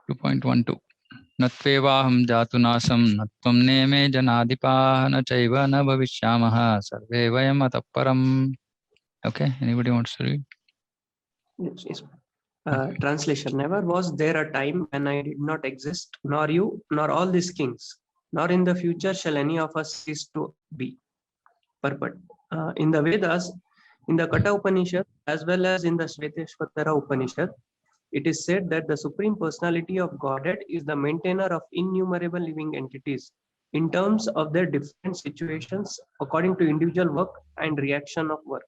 2.12. Natvevaham jatu nasam natvam neme janadipah na chaiva na bhavishyamaha sarve vayam atah param. Okay, anybody wants to read? Yes. Translation. Never was there a time when I did not exist, nor you, nor all these kings, nor in the future shall any of us cease to be. Purport. In the Vedas, in the Kata Upanishad, as well as in the Shvetashvatara Upanishad, it is said that the Supreme Personality of Godhead is the maintainer of innumerable living entities in terms of their different situations according to individual work and reaction of work.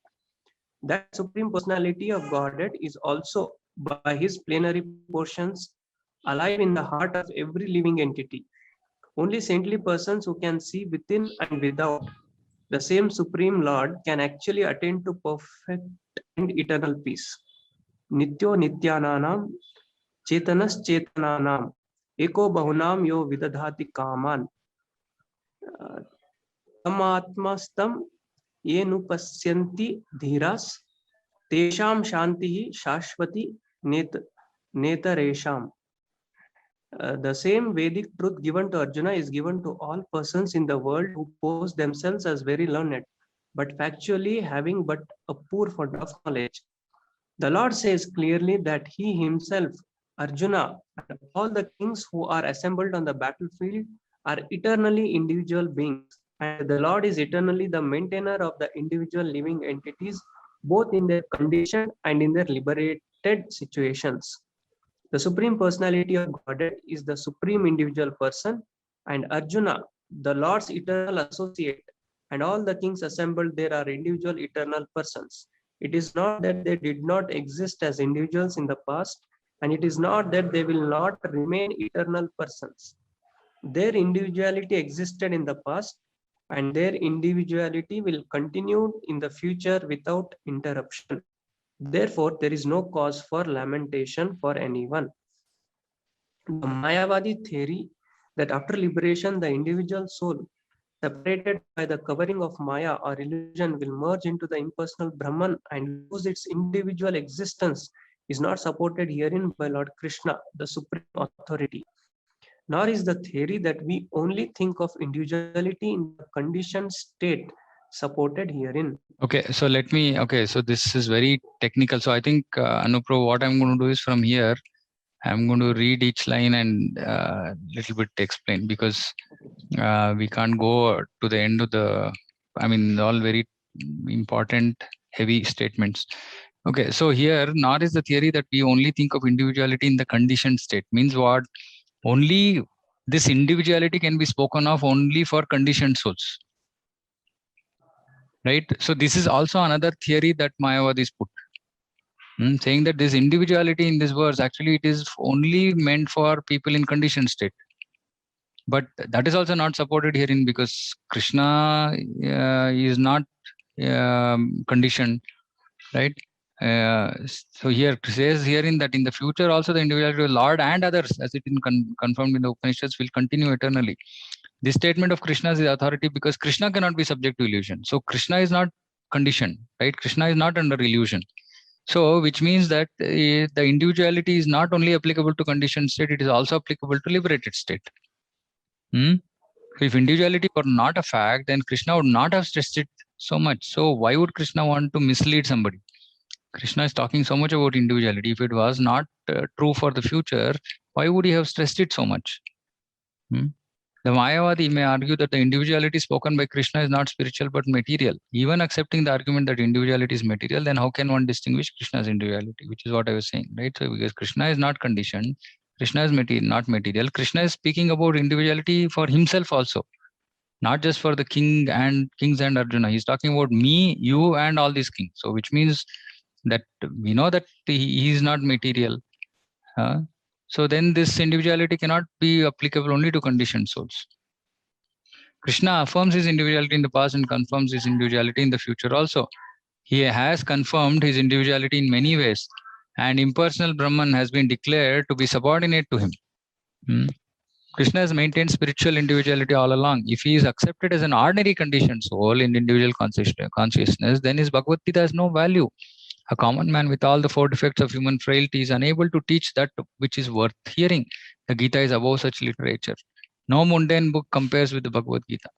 That Supreme Personality of Godhead is also, by his plenary portions, alive in the heart of every living entity. Only saintly persons who can see within and without the same Supreme Lord can actually attain to perfect and eternal peace. Nityo Nityananam Chetanas Chetananam Eko Bahunam Yo Vidadhati Kaman Tamatmastam Yenupasyanti Dhiras Tesham Shanti Shashvati Netaresham. The same Vedic truth given to Arjuna is given to all persons in the world who pose themselves as very learned, but factually having but a poor fund of knowledge. The Lord says clearly that he himself, Arjuna, and all the kings who are assembled on the battlefield are eternally individual beings, and the Lord is eternally the maintainer of the individual living entities, both in their condition and in their liberated situations. The Supreme Personality of Godhead is the Supreme Individual Person, and Arjuna, the Lord's eternal associate, and all the kings assembled there are individual eternal persons. It is not that they did not exist as individuals in the past, and it is not that they will not remain eternal persons. Their individuality existed in the past, and their individuality will continue in the future without interruption. Therefore, there is no cause for lamentation for anyone. The Mayavadi theory that after liberation, the individual soul, separated by the covering of Maya or illusion, will merge into the impersonal Brahman and lose its individual existence is not supported herein by Lord Krishna, the Supreme Authority. Nor is the theory that we only think of individuality in the conditioned state supported herein. Okay, so so this is very technical. So I think, Anupro, what I'm going to do is from here, I'm going to read each line and little bit explain, because we can't go to the end of all very important, heavy statements. Okay, so here, nor is the theory that we only think of individuality in the conditioned state. Means what? Only this individuality can be spoken of only for conditioned souls. Right? So this is also another theory that Mayavadis put. Saying that this individuality in this verse, actually it is only meant for people in conditioned state. But that is also not supported herein, because Krishna is not conditioned, right? So here it says herein that in the future also the individuality of Lord and others, as it is confirmed in the Upanishads, will continue eternally. This statement of Krishna is authority because Krishna cannot be subject to illusion. So Krishna is not conditioned, right? Krishna is not under illusion. So which means that the individuality is not only applicable to conditioned state, it is also applicable to liberated state. If individuality were not a fact, then Krishna would not have stressed it so much. So why would Krishna want to mislead somebody? Krishna is talking so much about individuality. If it was not true for the future, why would he have stressed it so much? The Mayavadi may argue that the individuality spoken by Krishna is not spiritual but material. Even accepting the argument that individuality is material, then how can one distinguish Krishna's individuality? Which is what I was saying, right? So because Krishna is not conditioned, Krishna is not material. Krishna is speaking about individuality for himself also, not just for the kings and Arjuna. He's talking about me, you, and all these kings. So which means that we know that he is not material. So then this individuality cannot be applicable only to conditioned souls. Krishna affirms his individuality in the past and confirms his individuality in the future also. He has confirmed his individuality in many ways, and impersonal Brahman has been declared to be subordinate to him. Krishna has maintained spiritual individuality all along. If he is accepted as an ordinary conditioned soul in individual consciousness, then his Bhagavad Gita has no value. A common man with all the four defects of human frailty is unable to teach that which is worth hearing. The Gita is above such literature. No mundane book compares with the Bhagavad Gita.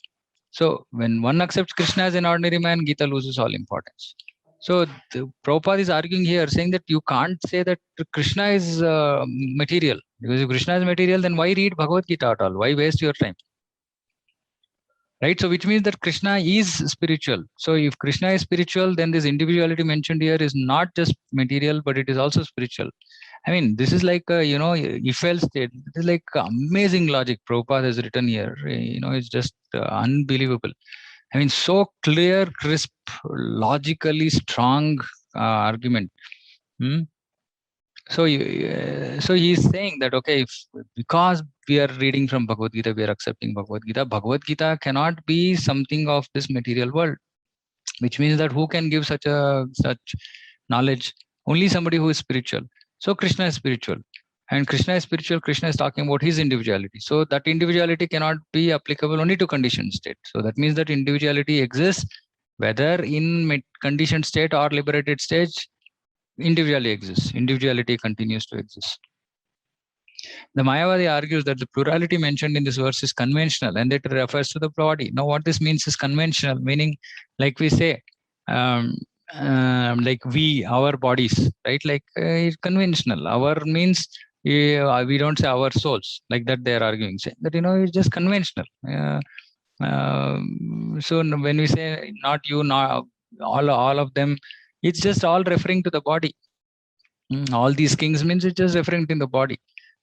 So when one accepts Krishna as an ordinary man, Gita loses all importance. So Prabhupada is arguing here, saying that you can't say that Krishna is material. Because if Krishna is material, then why read Bhagavad Gita at all? Why waste your time? Right? So which means that Krishna is spiritual. So if Krishna is spiritual, then this individuality mentioned here is not just material, but it is also spiritual. I mean, this is like if else state. It is like amazing logic Prabhupada has written here. It's just unbelievable. I mean, so clear, crisp, logically strong argument. Hmm? So he's saying that okay, because we are reading from Bhagavad Gita, we are accepting Bhagavad Gita. Bhagavad Gita cannot be something of this material world, which means that who can give such knowledge? Only somebody who is spiritual. So Krishna is spiritual, and Krishna is spiritual. Krishna is talking about his individuality. So that individuality cannot be applicable only to conditioned state. So that means that individuality exists whether in conditioned state or liberated stage. Individuality continues to exist. The Mayavadi argues that the plurality mentioned in this verse is conventional and that it refers to the body. Now, what this means is conventional, meaning, like we say, like our bodies, right? Like it's conventional. Our means we don't say our souls, like that they are arguing, saying that it's just conventional. So when we say not you, not all of them, it's just all referring to the body. All these kings means it's just referring to the body.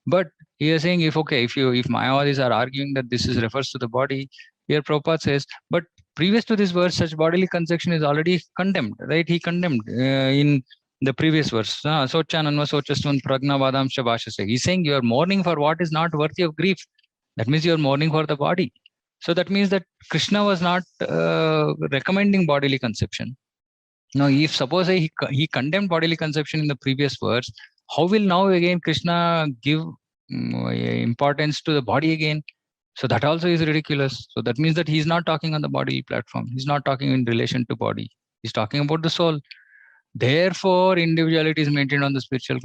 But he is saying if Mayavadis are arguing that this is refers to the body, here Prabhupada says, but previous to this verse, such bodily conception is already condemned, right? He condemned in the previous verse. Sochananva sochastun pragnavadam shabashase. He's saying you are mourning for what is not worthy of grief. That means you are mourning for the body. So that means that Krishna was not recommending bodily conception. Now, if suppose he condemned bodily conception in the previous verse, how will now again Krishna give importance to the body again? So that also is ridiculous. So that means that he's not talking on the body platform. He's not talking in relation to body. He's talking about the soul. Therefore, individuality is maintained on the spiritual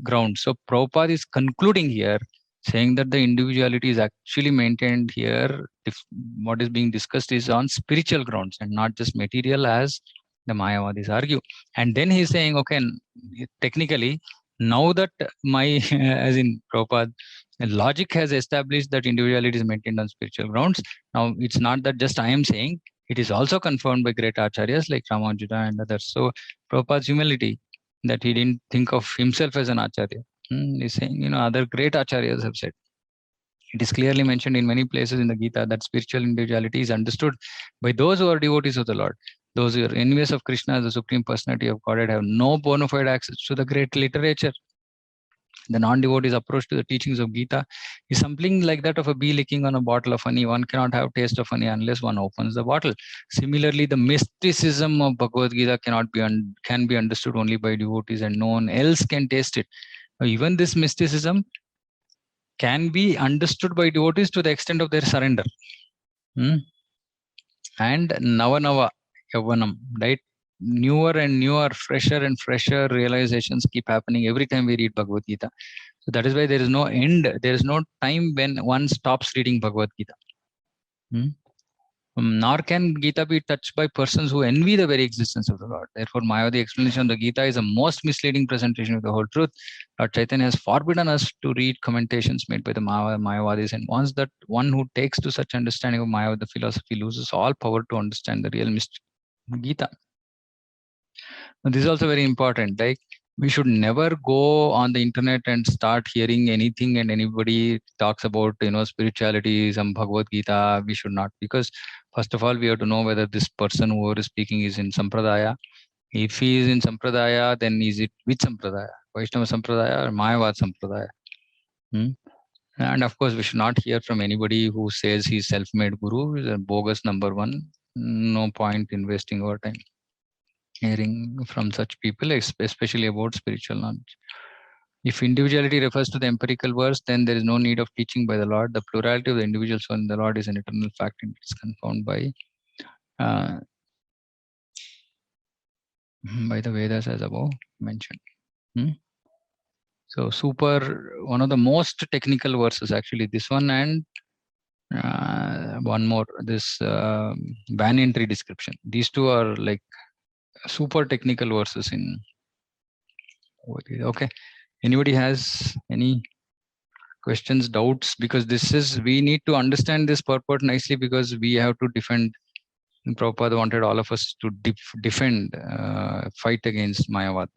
ground. So Prabhupada is concluding here, saying that the individuality is actually maintained here. If what is being discussed is on spiritual grounds and not just material, as the Mayavadis argue. And then he's saying, okay, technically, now that as in Prabhupada, logic has established that individuality is maintained on spiritual grounds. Now, it's not that just I am saying, it is also confirmed by great acharyas like Ramanuja and others. So, Prabhupada's humility, that he didn't think of himself as an acharya. He's saying, other great acharyas have said. It is clearly mentioned in many places in the Gita that spiritual individuality is understood by those who are devotees of the Lord. Those who are enemies of Krishna as the Supreme Personality of Godhead have no bona fide access to the great literature. The non-devotee's approach to the teachings of Gita is something like that of a bee licking on a bottle of honey. One cannot have taste of honey unless one opens the bottle. Similarly, the mysticism of Bhagavad Gita can be understood only by devotees, and no one else can taste it. Even this mysticism can be understood by devotees to the extent of their surrender. And Navanava Yavanam, right? Newer and newer, fresher and fresher realizations keep happening every time we read Bhagavad Gita. So that is why there is no end, there is no time when one stops reading Bhagavad Gita. Nor can Gita be touched by persons who envy the very existence of the Lord. Therefore, Mayavadi explanation of the Gita is a most misleading presentation of the whole truth. Lord Chaitanya has forbidden us to read commentations made by the Mayavadis, and once that one who takes to such understanding of Mayavad, the philosophy, loses all power to understand the real mystery of Gita. Now, this is also very important. Like, we should never go on the internet and start hearing anything and anybody talks about spirituality, some Bhagavad Gita. We should not, because first of all we have to know whether this person who is speaking is in Sampradaya. If he is in Sampradaya, then is it which Sampradaya? Vaishnava Sampradaya or Mayavad Sampradaya? And of course we should not hear from anybody who says he's self-made guru. Is a bogus number one. No point in wasting our time hearing from such people, especially about spiritual knowledge. If individuality refers to the empirical verse, then there is no need of teaching by the Lord. The plurality of the individual soul in the Lord is an eternal fact and it is confirmed by by the Vedas as above mentioned. So one of the most technical verses actually, this one and one more, this banyan tree description. These two are like super technical verses in. Okay, anybody has any questions, doubts? Because we need to understand this purport nicely, because we have to defend. Prabhupada wanted all of us to defend, fight against Mayavad.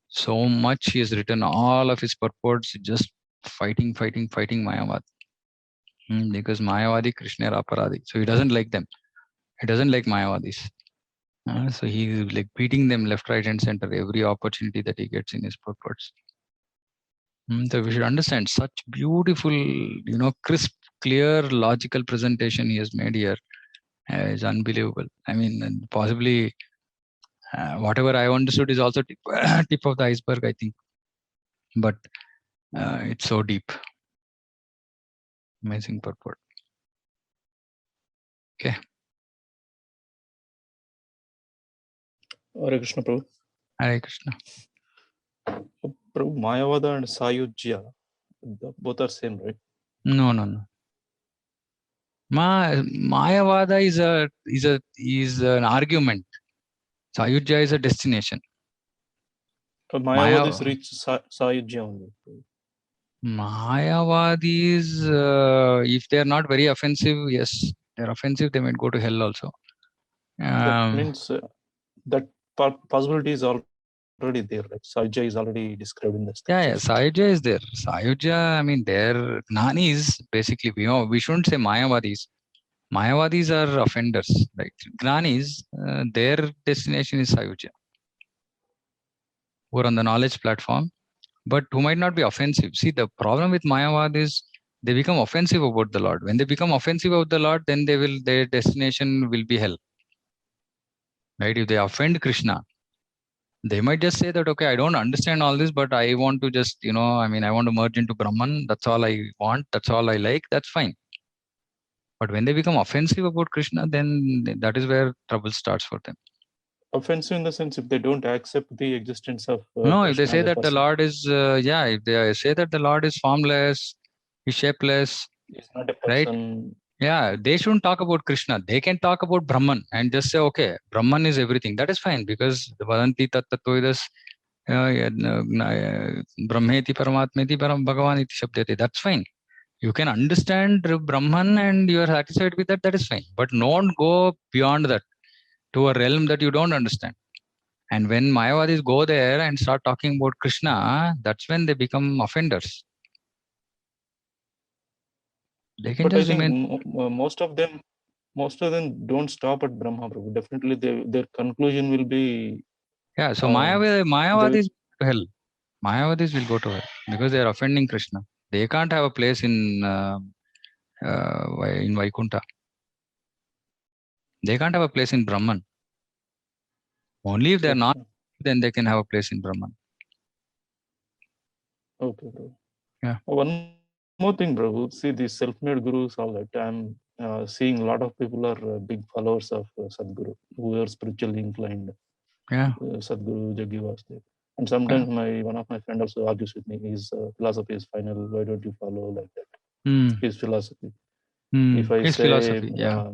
So much he has written, all of his purports, just fighting Mayavad. Because Mayavadi Krishna Aparadi. So he doesn't like them. He doesn't like Mayavadis. So he's like beating them left, right, and center every opportunity that he gets in his purports. So we should understand such beautiful, crisp, clear, logical presentation he has made here. Is unbelievable. I mean, possibly whatever I understood is also tip of the iceberg, I think. But it's so deep. Amazing purport. Okay. Hare Krishna, Prabhu. Hare Krishna. Prabhu, Mayavada and Sayujya, both are same, right? No. Mayavada is an argument. Sayujya is a destination. Mayavadis reach Sayujya only. Mayavadis, if they are not very offensive, yes, they're offensive, they might go to hell also. That means that possibility is already there. Like Sayujya is already described in the scriptures. Yeah, Sayujya is there. Sayujya, I mean, they're Gnanis, basically. We shouldn't say Mayavadis. Mayavadis are offenders, right? Gnanis, their destination is Sayujya, who are on the knowledge platform, but who might not be offensive. See, the problem with Mayavad is they become offensive about the Lord. When they become offensive about the Lord, then their destination will be hell. Right? If they offend Krishna, they might just say that, okay, I don't understand all this, but I want to just, I want to merge into Brahman. That's all I want. That's all I like. That's fine. But when they become offensive about Krishna, then that is where trouble starts for them. Offensive in the sense if they don't accept the existence of no, Krishna if they say that the Lord is, if they say that the Lord is formless, he's shapeless, he's not a right? person. Yeah, they shouldn't talk about Krishna. They can talk about Brahman and just say, okay, Brahman is everything. That is fine, because the Vadanti Tattatoidas Brahmeti Paramatmeti Bhagavan iti Shabdete. That's fine. You can understand Brahman and you are satisfied with that. That is fine. But don't go beyond that to a realm that you don't understand. And when Mayavadis go there and start talking about Krishna, that's when they become offenders. They can But just I think remain. most of them don't stop at Brahma, Prabhu. Definitely their conclusion will be. Yeah, so Mayavadis go to hell. Mayavadis will go to hell because they are offending Krishna. They can't have a place in Vaikunta. They can't have a place in Brahman. Only if they are not, then they can have a place in Brahman. Okay, bro. Yeah. One more thing, bro. See, these self-made gurus, all that. I'm seeing a lot of people are big followers of Sadhguru, who are spiritually inclined. Yeah. Sadhguru Jaggi Vasudev. And sometimes one of my friends also argues with me. His philosophy is final. Why don't you follow like that? His philosophy. If I His say, philosophy, yeah.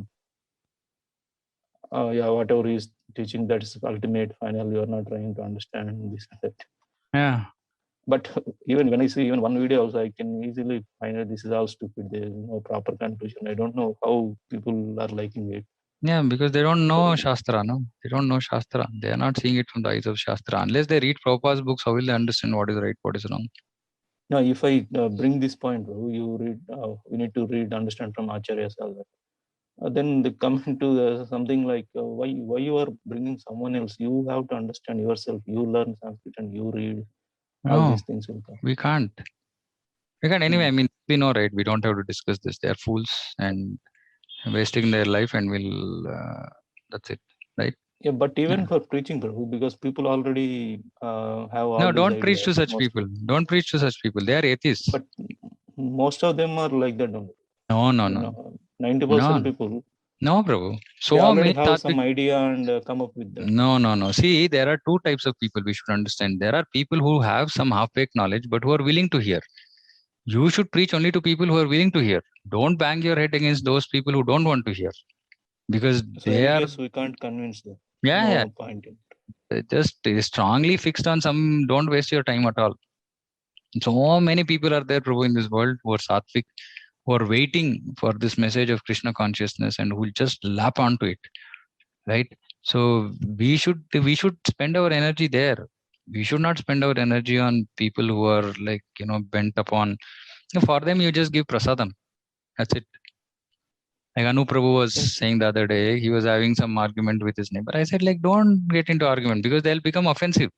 Whatever he's teaching, that's ultimate, final. You are not trying to understand this and that. Yeah. But even when I see even one video also, I can easily find that this is all stupid. There is no proper conclusion. I don't know how people are liking it. Yeah, because they don't know Shastra, no? They don't know Shastra. They are not seeing it from the eyes of Shastra. Unless they read Prabhupada's books, how will they understand what is right, what is wrong? Now, if I bring this point, you read, you need to read, understand from Acharyas all that. Then they come into something like why you are bringing someone else. You have to understand yourself. You learn Sanskrit and you read. All No, these things will come. we can't. We can't. Anyway, I mean, we know, right? We don't have to discuss this. They are fools and wasting their life, and that's it, right? Yeah, but even for preaching, Prabhu, because people already have all No, these don't preach ideas. to such people. Don't preach to such people. They are atheists. But most of them are like that. No. 90% people. No, Prabhu. They So already many have some Tatvik. idea and come up with that. No. See, there are two types of people we should understand. There are people who have some half-baked knowledge, but who are willing to hear. You should preach only to people who are willing to hear. Don't bang your head against those people who don't want to hear, because So they are, anyways, we can't convince them. yeah, No point in. just strongly fixed on some. Don't waste your time at all. So many people are there, Prabhu, in this world who are sattvic, who are waiting for this message of Krishna consciousness and who will just lap onto it, right? So we should spend our energy there. We should not spend our energy on people who are like, bent upon. For them, you just give prasadam. That's it. Like Anu Prabhu was Okay. saying the other day, he was having some argument with his neighbor. I said, like, don't get into argument because they'll become offensive.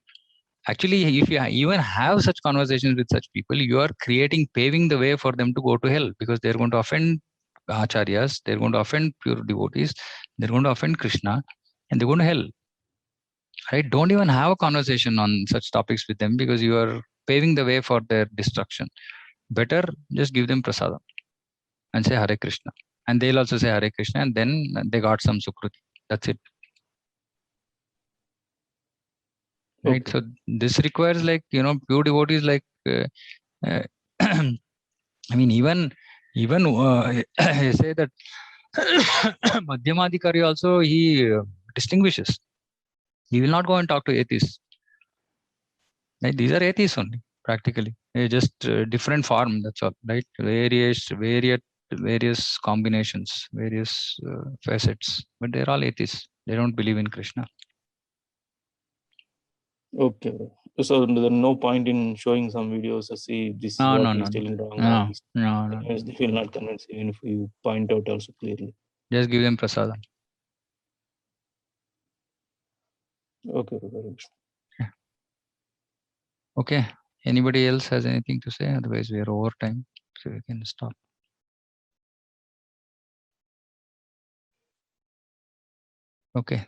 Actually, if you even have such conversations with such people, you are paving the way for them to go to hell, because they're going to offend acharyas, they're going to offend pure devotees, they're going to offend Krishna, and they're going to hell. Right? Don't even have a conversation on such topics with them, because you are paving the way for their destruction. Better just give them prasadam and say Hare Krishna, and they'll also say Hare Krishna, and then they got some sukruti. That's it. Right? Okay. So this requires, like, pure devotees, like. Uh, I mean, even I say that Madhyamadikari also, he distinguishes. He will not go and talk to atheists. Right? These are atheists only, practically. They're just different form. That's all. Right? Various combinations, various facets, but they're all atheists. They don't believe in Krishna. Okay. Bro. So there's no point in showing some videos to see this is No, what no, he's no, no, telling wrong. All no, these. no, no. Anyways, they will not convince even if you point out also clearly. Just give them prasadam. Okay. Very good. Yeah. Okay. Anybody else has anything to say? Otherwise, we are over time, so we can stop. Okay.